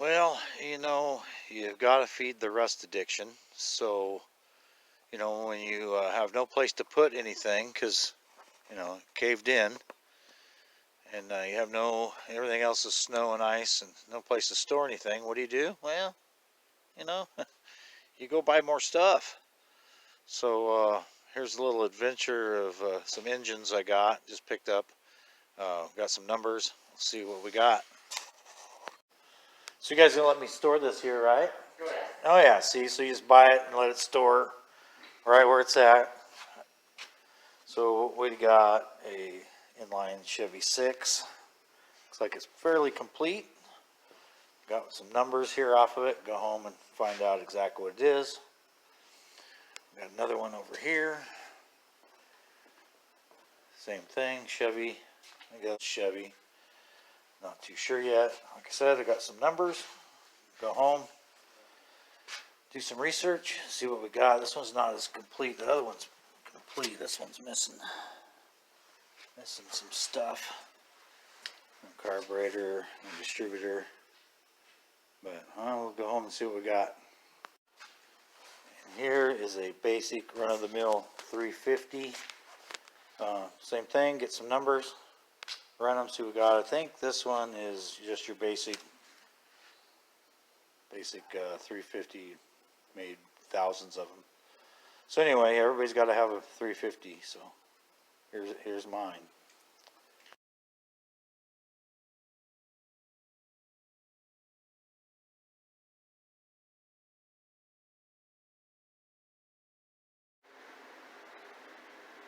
Well, you've got to feed the rust addiction. So, when you have no place to put anything because, caved in, and you have everything else is snow and ice and no place to store anything, what do? Well, you know, you go buy more stuff. So, here's a little adventure of some engines I just picked up. Got some numbers. Let's see what we got. So you guys gonna let me store this here, right? Correct. Oh yeah, see, so you just buy it and let it store right where it's at. So we got a inline Chevy 6. Looks like it's fairly complete. Got some numbers here off of it. Go home and find out exactly what it is. Got another one over here. Same thing, Chevy. I guess Chevy. Not too sure yet. Like I said, I got some numbers. Go home, do some research, see what we got. This one's not as complete. The other one's complete. This one's missing some stuff. Carburetor and distributor. But we'll go home and see what we got. And here is a basic run-of-the-mill 350. Same thing, get some numbers, run them, see what we got. I think this one is just your basic 350, made thousands of them. So anyway, everybody's got to have a 350, so here's mine.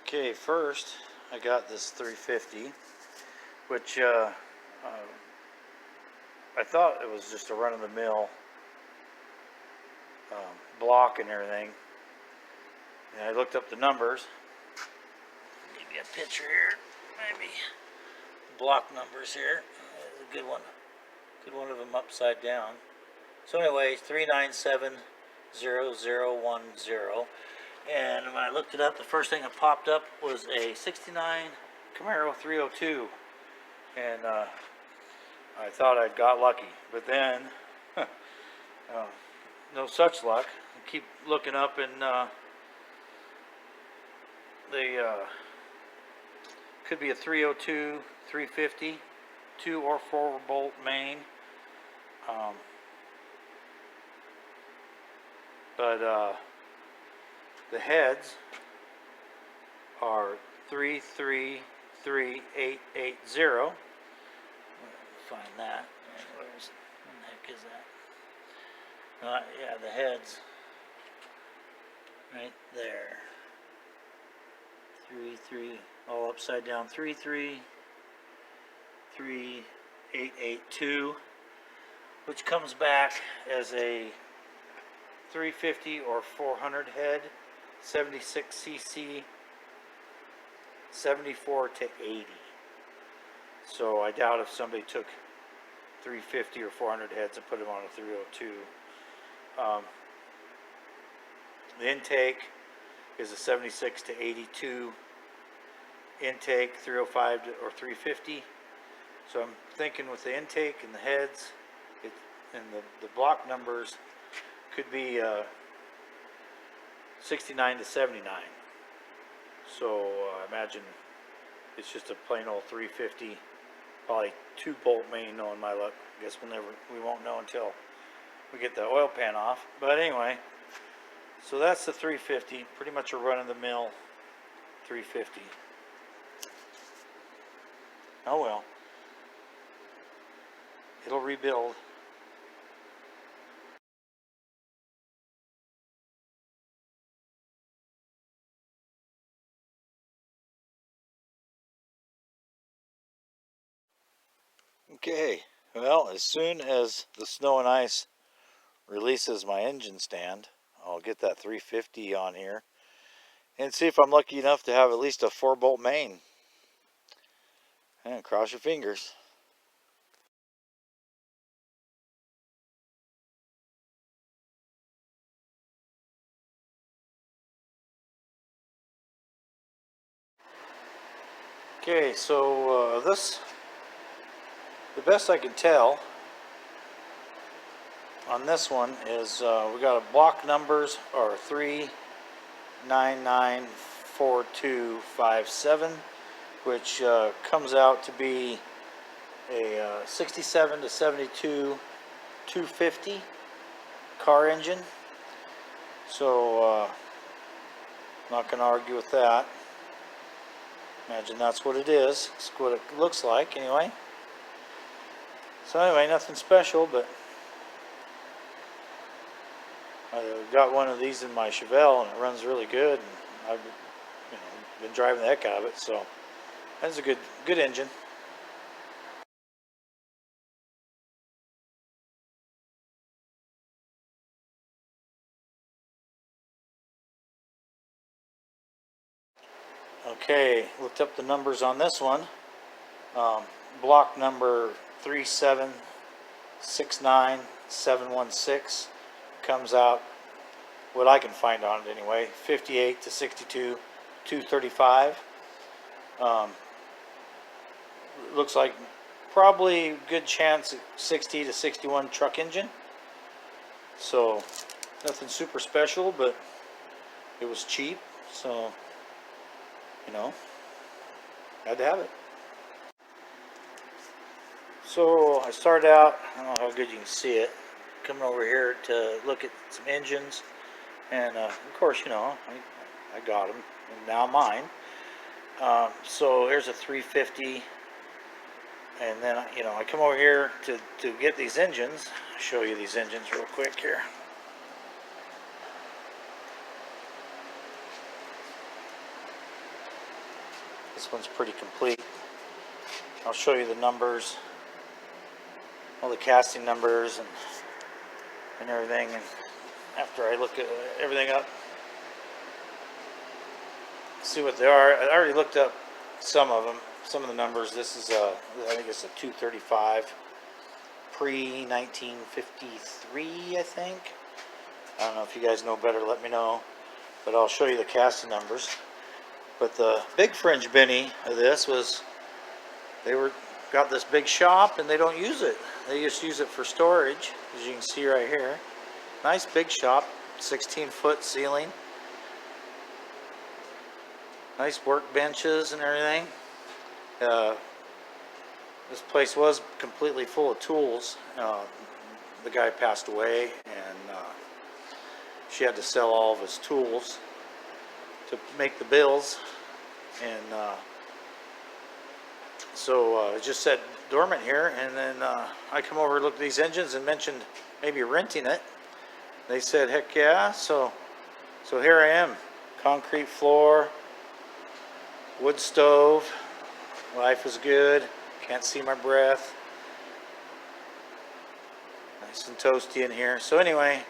Okay, first I got this 350, which I thought it was just a run-of-the-mill block and everything. And I looked up the numbers. Give you a picture here, maybe. Block numbers here. A good one. Good one of them upside down. So anyway, 3970010. And when I looked it up, the first thing that popped up was a 69 Camaro 302. And I thought I'd got lucky. But then, no such luck. I keep looking up and they could be a 302, 350, 2 or 4 bolt main. But the heads are 333880. Find that. Where the heck is that? Yeah, the heads right there. 33, all upside down. 333882, which comes back as a 350 or 400 head, 76cc, 74 to 80. So I doubt if somebody took 350 or 400 heads and put them on a 302. The intake is a 76 to 82 intake, 305 or 350. So I'm thinking with the intake and the heads and the block numbers could be 69 to 79. So I imagine it's just a plain old 350, probably 2 bolt main, knowing my luck. I guess we won't know until we get the oil pan off. But anyway, so that's the 350, pretty much a run-of-the-mill 350. Oh well, it'll rebuild. Okay, well, as soon as the snow and ice releases my engine stand, I'll get that 350 on here and see if I'm lucky enough to have at least a 4 bolt main. And cross your fingers. Okay, so the best I can tell, on this one is we got a block numbers are 3994257, which comes out to be a 67 to 72 250 car engine. So not going to argue with that. Imagine that's what it is. That's what it looks like anyway. So anyway, nothing special, but I got one of these in my Chevelle and it runs really good, and I've been driving the heck out of it. So that's a good engine. Okay, looked up the numbers on this one. Block number 3769716 comes out, what I can find on it anyway, 58 to 62 235. Looks like probably good chance 60 to 61 truck engine. So nothing super special, but it was cheap, so had to have it. So I started out, I don't know how good you can see it, coming over here to look at some engines, and of course, I got them, and now mine. So here's a 350, and then I come over here to get these engines. I'll show you these engines real quick here. This one's pretty complete. I'll show you the numbers, all the casting numbers and everything, and after I look at everything up, see what they are. I already looked up some of them, some of the numbers. This is I think it's a 235 pre 1953, I think. I don't know if you guys know better, let me know, but I'll show you the casting numbers. But the big fringe Benny of this was, got this big shop and they don't use it. They just use it for storage, as you can see right here. Nice big shop, 16-foot ceiling. Nice work benches and everything. This place was completely full of tools. The guy passed away, and she had to sell all of his tools to make the bills, and so it just said dormant here. And then I come over and look at these engines and mentioned maybe renting it. They said heck yeah. So here I am, concrete floor, wood stove, life is good, can't see my breath, nice and toasty in here. So anyway,